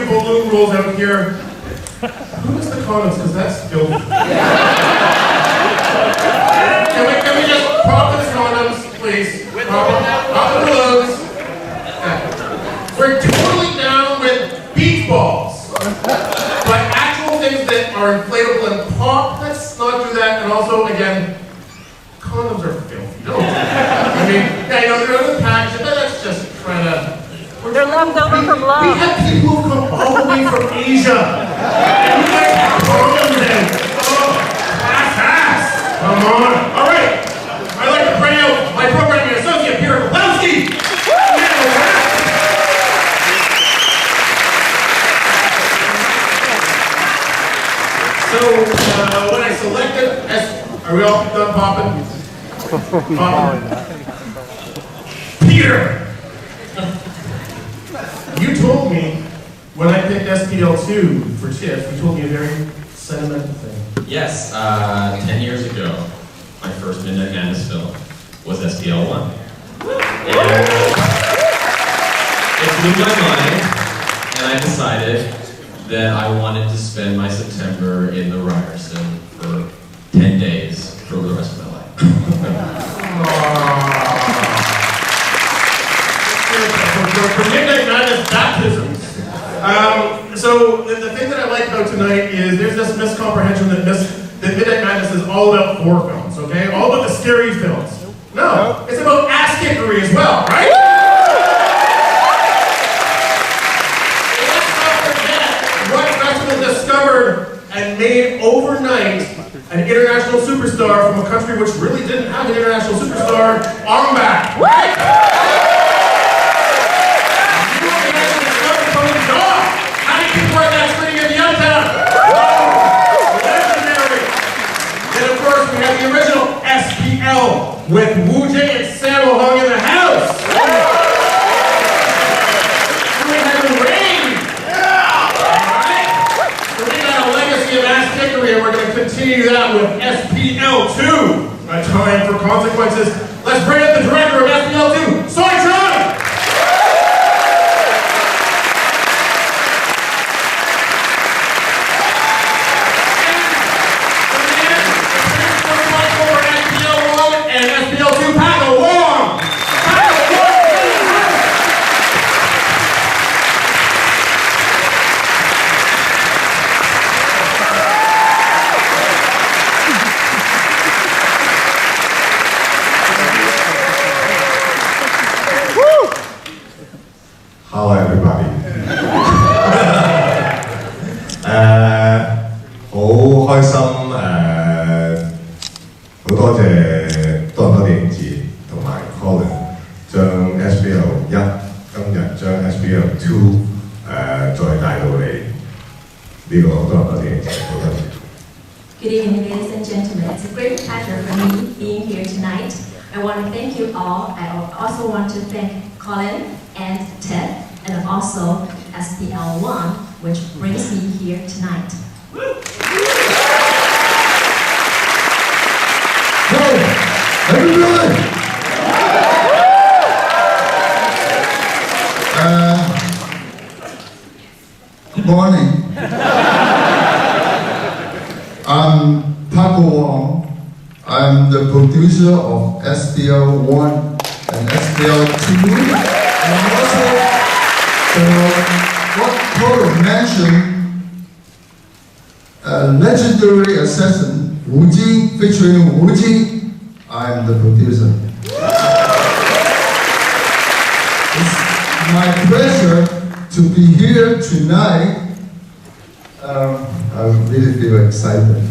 balloon rolls out here. Who is the condoms? Because that's filthy. Can we just pop the condoms, please? Pop the balloons. Okay. We're totally down with beach balls. But actual things that are inflatable and pop, let's not do that. And also, again, condoms are filthy. Don't do that. I mean, yeah, you know, they're in the package, but that's just trying to... They're left over from love. We have people who come all the way from Asia. And you guys have condoms in. Oh, class. Come on. All right. I'd like to bring out my programming associate, Peter Kapowski. So, when I selected are we all done popping? Peter! You told me, when I picked SPL2 for TIFF, you told me a very sentimental thing. Yes, 10 years ago, my first Midnight Madness film was SPL1. And it blew my mind, and I decided that I wanted to spend my September in the Ryerson for 10 days for the rest of my life. For Midnight Madness baptisms. So the thing that I like about tonight is there's this miscomprehension that Midnight Madness is all about horror films, okay? All about the scary films. No, it's about ass kickery as well, right? Discovered and made overnight an international superstar from a country which really didn't have an international superstar, Armbach, right? You actually discovered Tony Shaw. How do you keep working that screening in the Uptown? Legendary. Then of course we have the original SPL with Wu Jing and Sammo Hung in the house. And we're going to continue that with SPL2, a time for consequences. Let's bring up the director of SPL2, Cheang! Over SPL1 and SPL2, Paco Wong! Hello everybody. 好開心好多謝多倫多電影節同埋 Colin 將 SPL 1今日將 SPL 2再帶到嚟呢個多倫多電影節，好多謝。Good evening, ladies and gentlemen. It's a great pleasure for me being here tonight. I want to thank you all. I also want to thank Colin and Ted, and also SPL1, which brings me here tonight. Hey, everybody! Good morning. I'm Paco Wong. I'm the producer of SPL1 and SPL2. And also, what Colin mentioned, legendary assassin Wu Jing featuring Wu Jing. I'm the producer. It's my pleasure to be here tonight. I really feel excited.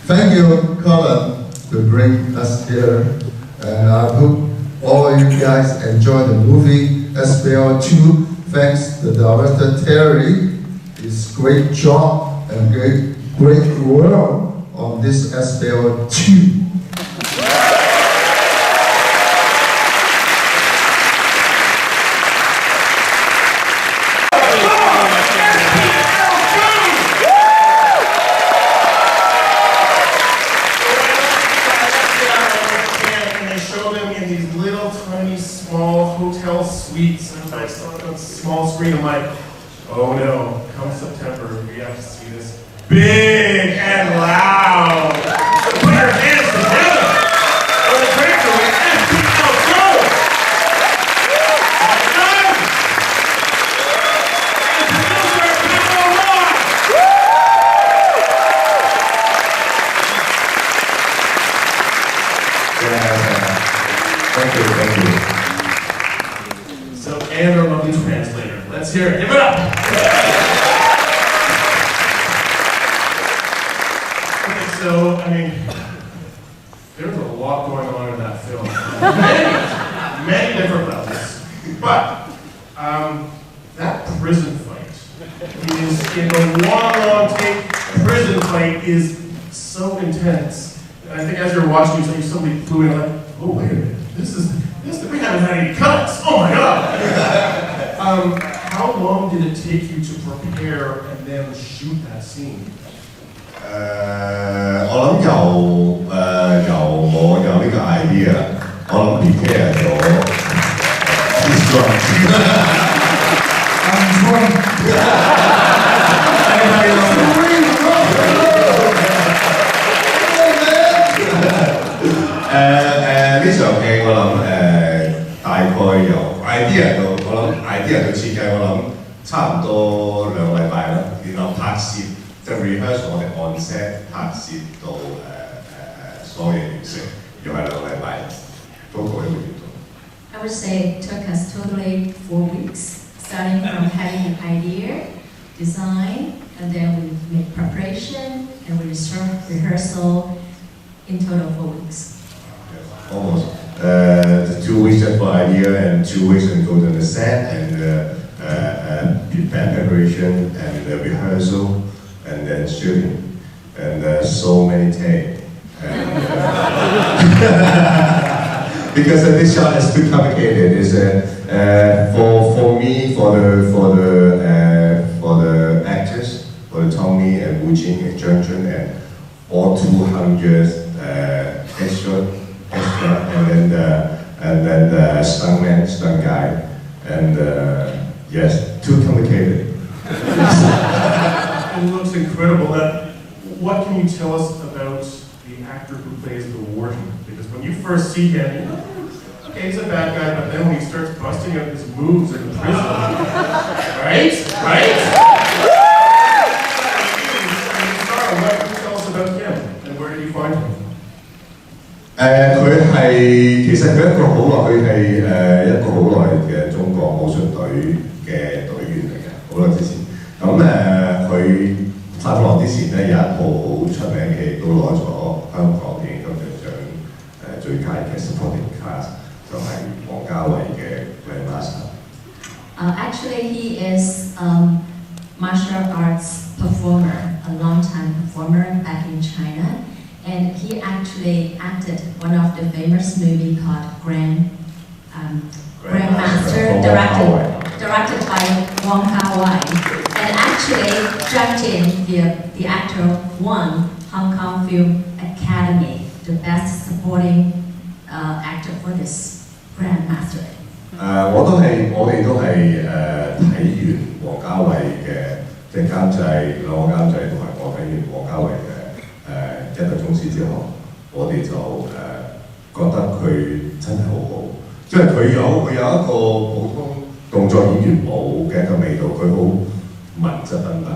Thank you, Colin, to bring us here. And I hope all you guys enjoy the movie SPL2. Thanks to director Terry. His great job and great work on this SPL2. tiny, small hotel suites, and I saw it on a small screen. I'm like, oh no, come September, we have to see this big and loud. So put your hands together for the director with SPL 2. And producer Paco Wong. Thank you. So, and our lovely translator. Let's hear it. Give it up. Okay, so, I mean, there's a lot going on in that film. Many different levels. But, that prison fight is, in the long take, prison fight is so intense. And I think as you're watching, you suddenly flew in like, oh, wait a minute. We haven't had any cuts. Oh my God. How long did it take you to prepare and then shoot that scene? 我諗由我有呢個 idea，我諗 prepare 咗 呢場戲我諗大概由 idea 到我諗 idea 到設計我諗差唔多2個禮拜啦，然後拍攝即係 rehearse 我哋 on set 拍攝到所有嘢完成，又係2個禮拜，都過1個月度。I would say it took us totally 4 weeks, starting from having an idea, design, and then we make preparation, and we rehearsal, in total 4 weeks. Almost 2 weeks just for idea and 2 weeks and go to the set and preparation and rehearsal and then shooting and so many takes. Because this shot is too complicated. It's for me, for the actors, for the Tony and Wu Jing and Cheang and all 200 extra, and then the stunt guy, and yes, too complicated. It looks incredible. What can you tell us about the actor who plays the warden? Because when you first see him, you know, okay, he's a bad guy, but then when he starts busting out his moves in prison, right? What can you tell us about him, and where did you find him? 佢係其實佢一個好耐嘅中國武術隊嘅隊員嚟嘅，好耐之前。咁佢發落之前咧有一套好出名嘅戲，都攞咗香港電影金像獎最佳嘅 supporting cast， 就係王家衛嘅 Grandmaster。Actually, he is martial arts performer, a long-time performer back in China. And he actually acted one of the famous movie called Grandmaster, directed by Wong Kar-wai. And actually, Cheang, the actor, won Hong Kong Film Academy, the best supporting actor for this Grandmaster. 我哋都係睇完王家衛嘅即係監製兩個監製同埋我睇完王家衛嘅。1個鐘之後，我哋就覺得佢真係好好，即係佢有一個普通動作演員冇嘅一個味道，佢好文質彬彬。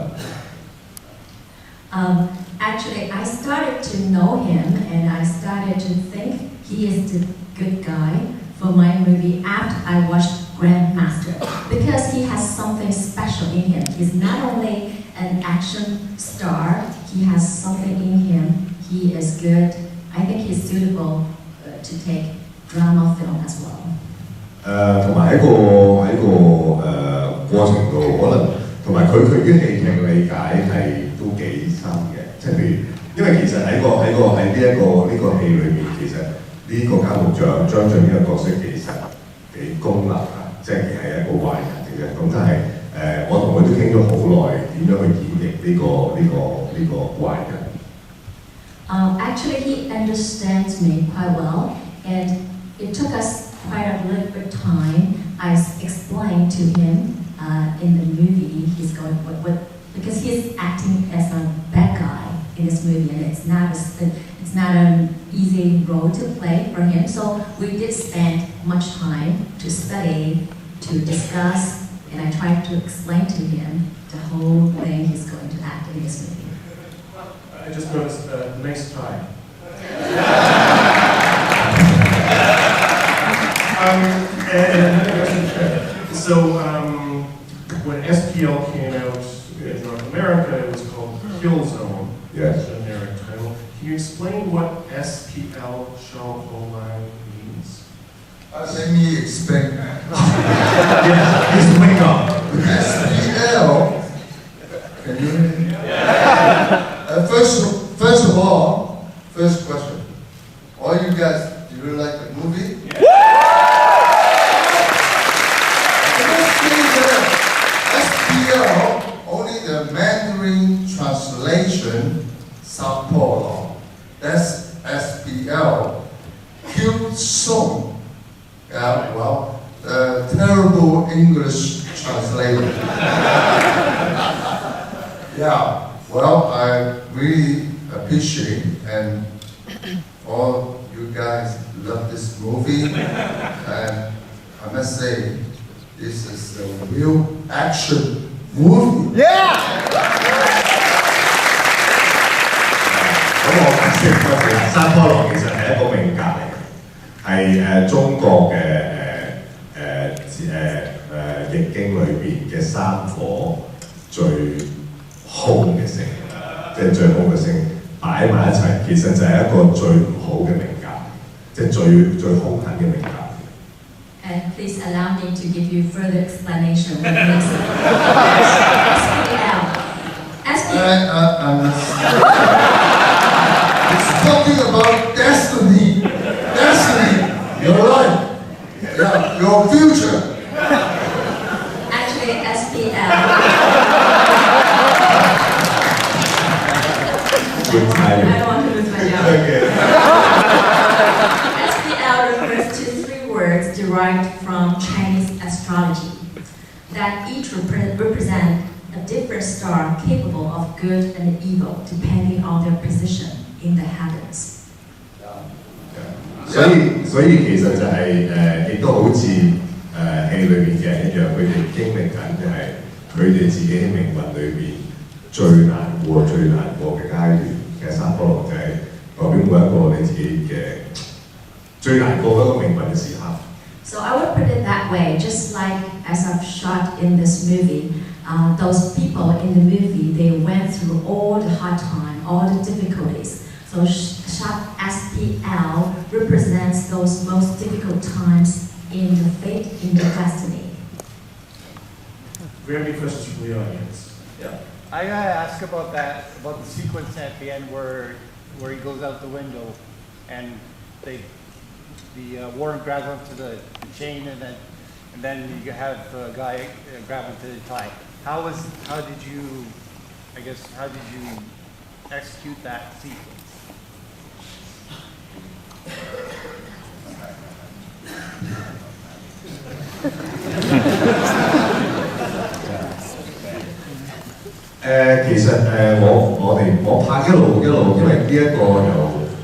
Actually, I started to know him and I started to think he is the good guy for my movie after I watched Grandmaster because he has something special in him. He's not only an action star, he has something in him. He is good. I think he's suitable to take drama film as well. 同埋喺個過程度，可能同埋佢對於戲劇嘅理解係都幾深嘅，即係譬如，因為其實喺呢個戲裏面，其實呢個監獄長張晉呢個角色其實幾功能啊，即係係一個壞人嚟嘅。咁但係我同佢都傾咗好耐，點樣去演繹呢個壞人。Actually, he understands me quite well, and it took us quite a little bit of time, I explained to him in the movie he's going what because he's acting as a bad guy in this movie, and it's not an easy role to play for him. So we did spend much time to study, to discuss, and I tried to explain to him the whole thing he's going to act in this movie. I just noticed a nice tie. When SPL came out in North America, it was called Kill Zone. Yes. Generic title. Can you explain what SPL Jean means? Let me explain. Yes, please bring up. SPL. Can you hear me? First of all, first question. All you guys, do you like the movie? SPL, only the Mandarin translation, Sao Paulo. That's SPL. Pou-soi. Yeah, well, the terrible English translation. Yeah, well, I really appreciate and all you guys love this movie, and I must say, this is a real action movie. Yeah! 咁我解釋多謝啦。山坡浪其實係一個名格嚟嘅，係中國嘅易經裏邊嘅三火最兇嘅星，即係最好嘅星擺埋一齊，其實就係一個最唔好嘅名格，即係最兇狠嘅名格。And please allow me to give you further explanation what it means. SPL. It's talking about destiny. Destiny. Your life. Yeah, your future. Actually, SPL. Good timing. I don't want to lose my job. Okay. SPL refers to three words derived from Chinese astrology that each represent a different star capable of good and evil depending on their position in the heavens. 所以其實就係亦都好似戲裏邊嘅人一樣，佢哋經歷緊就係佢哋自己喺命運裏邊最難過嘅階段嘅三波浪，就係代表每一個你自己嘅最難過嗰個命運嘅時刻。So I would put it that way, just like as I've shot in this movie, those people in the movie, they went through all the hard time, all the difficulties. So shot SPL represents those most difficult times in the fate, in the destiny. Do we have any questions from the audience? Yeah. I gotta ask about that, about the sequence at the end where he goes out the window, and Warren grabs onto the chain, and then you have a guy grab onto the tie. How did you execute that sequence? 其實我拍一路，因為呢一個由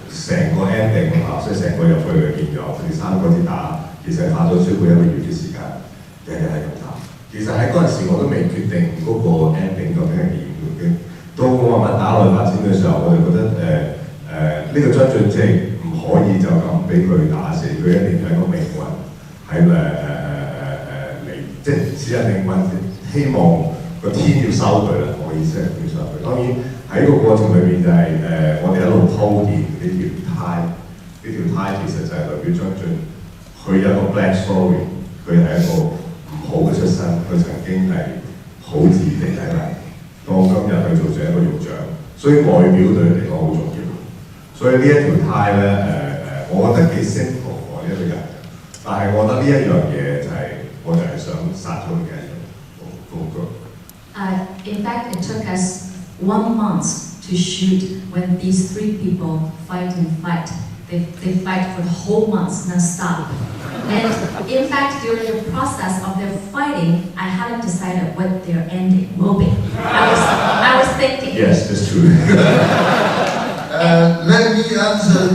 成個 ending 啊，所以成個入去變咗佢哋三個啲打，其實拍咗超過1個月嘅時間，日日係咁打。其實喺嗰陣時我都未決定嗰個 ending 究竟係點嘅。到我慢慢打落去發展嘅時候，我就覺得呢個將進即係唔可以就咁俾佢打死，佢一定係一個命運喺嚟，即係只係命運，希望。 個天要收佢啦，我意思係要收佢。當然喺個過程裏邊就係我哋一路鋪墊呢條呔，呢條呔其實就係代表張晉，佢有一個 black story， 佢係一個唔好嘅出身，佢曾經係好自然地睇嚟，到今日佢做咗一個獄長，所以外表對佢嚟講好重要。所以呢一條呔咧我覺得幾 simple 我一個人，但係我覺得呢一樣嘢就係我就係想殺咗佢嘅一樣工具。 In fact, it took us 1 month to shoot when these three people fight. They fight for the whole month non-stop. And in fact, during the process of their fighting, I haven't decided what their ending will be. I was thinking. Yes, that's true. Let me answer.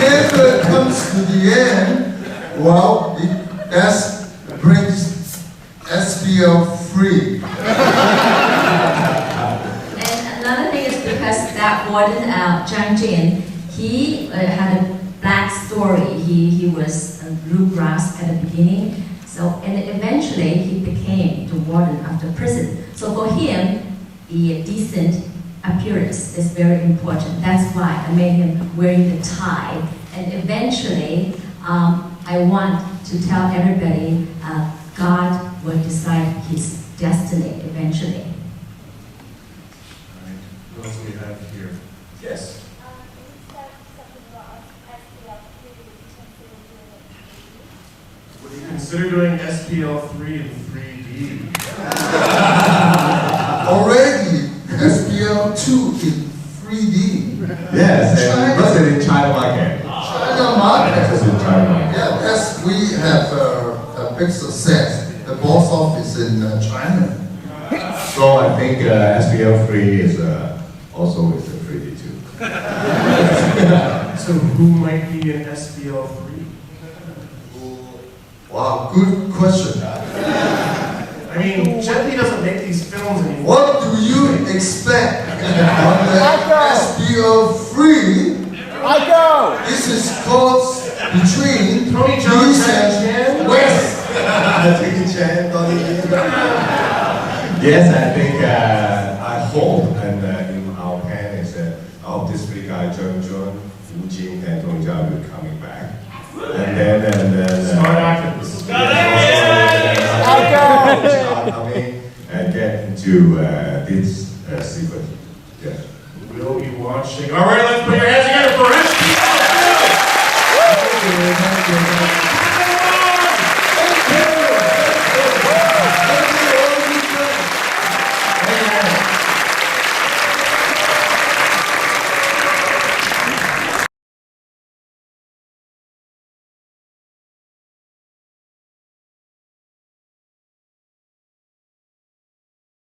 If it comes to the end, well, it brings SPL free. And another thing is because that warden, Cheang, he had a black story. He was bluegrass at the beginning. So, and eventually he became the warden of the prison. So for him, a decent appearance is very important. That's why I made him wearing the tie. And eventually, I want to tell everybody, God will decide his destiny eventually. All right. What else do we have here? Yes. Would you consider doing SPL3 in 3D? Already, SPL2 in 3D. Yes, and was it in China market? China market. Yes, in China market. Yeah, yes, we have a big success. The box office in China. So I think SPL3 is also is a 3D too. So who might be in SPL3? Wow, good question. I mean, Jet Li doesn't make these films anymore. What do you expect on the SPL3? I go! This is close between Tony John, East Jackie and Chan? West. Jackie Chan, yes, I think, I hope, and in our plan is that our display guy, Cheang, Wu Jing, and Tony John will be coming back. And then Smart actors. coming and get into this sequence. Yes. We'll be watching. All right, let's put your hands